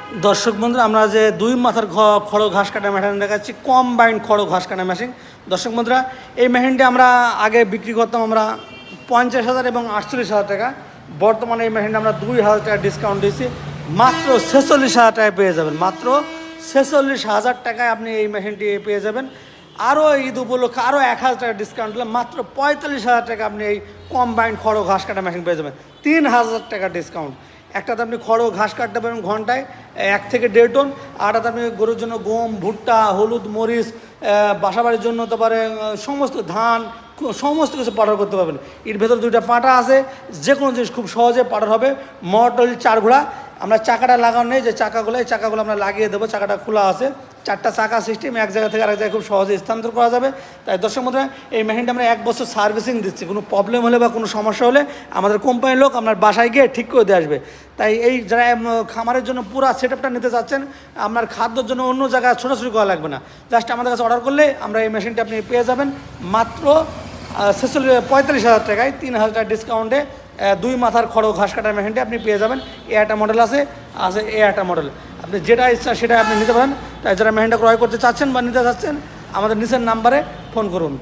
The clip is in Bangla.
দর্শক বন্ধুরা, আমরা যে দুই মাথার খড় ঘাস কাটা মেশিন দেখাচ্ছি, কম্বাইন্ড খড় ঘাস কাটা মেশিন। দর্শক বন্ধুরা, এই মেশিনটি আমরা আগে বিক্রি করতাম আমরা 50,000 এবং 48,000 টাকা। বর্তমানে এই মেশিনটা আমরা 2,000 টাকা ডিসকাউন্ট দিয়েছি, মাত্র 46,000 টাকায় পেয়ে যাবেন। মাত্র 46,000 টাকায় আপনি এই মেশিনটি পেয়ে যাবেন। আরও ঈদ উপলক্ষে আরও 1,000 টাকা ডিসকাউন্ট দিলে মাত্র 45,000 টাকা আপনি এই কম্বাইন্ড খড় ঘাস কাটা মেশিন পেয়ে যাবেন। 3,000 টাকা ডিসকাউন্ট। একটাতে আপনি খড় ঘাস কাটতে পারেন ঘন্টায় 1 থেকে 1.5 টন, আরটাতে আপনি গরুর জন্য গম, ভুট্টা, হলুদ, মরিচ, বাসাবাড়ির জন্য তারপরে সমস্ত ধান, সমস্ত কিছু পাউডার করতে পারবেন। এর ভেতর 2টা পাটা আছে, যে কোনো জিনিস খুব সহজে পাউডার হবে। মোটর 4 ঘোড়া, আমরা চাকাটা লাগানো নেই, যে চাকাগুলো এই চাকাগুলো আমরা লাগিয়ে দেবো। চাকাটা খোলা আছে, 4টা চাকা সিস্টেম, এক জায়গা থেকে আরেক জায়গায় খুব সহজে স্থানান্তর করা যাবে। তাই দর্শক বন্ধুরা, এই মেশিনটা আমরা 1 বছর সার্ভিসিং দিচ্ছি। কোনো প্রবলেম হলে বা কোনো সমস্যা হলে আমাদের কোম্পানির লোক আপনার বাসায় গিয়ে ঠিক করে দিয়ে আসবে। তাই এই যারা খামারের জন্য পুরো সেটআপটা নিতে চাচ্ছেন, আপনার খাদ্যর জন্য অন্য জায়গায় ছোটাছুটি করা লাগবে না, জাস্ট আমাদের কাছে অর্ডার করলে আমরা এই মেশিনটা আপনি পেয়ে যাবেন মাত্র 45,000 টাকায়। 3,000 টাকা ডিসকাউন্টে 2 মাথার খড় ঘাস কাটার মেশিনটা আপনি পেয়ে যাবেন। এ একটা মডেল আছে এ একটা মডেল, আপনি যেটা ইচ্ছা সেটা আপনি নিতে পারেন। তাই যারা মেশিনটা ক্রয় করতে চাচ্ছেন বা নিতে চাচ্ছেন, আমাদের নিচের নাম্বারে ফোন করুন।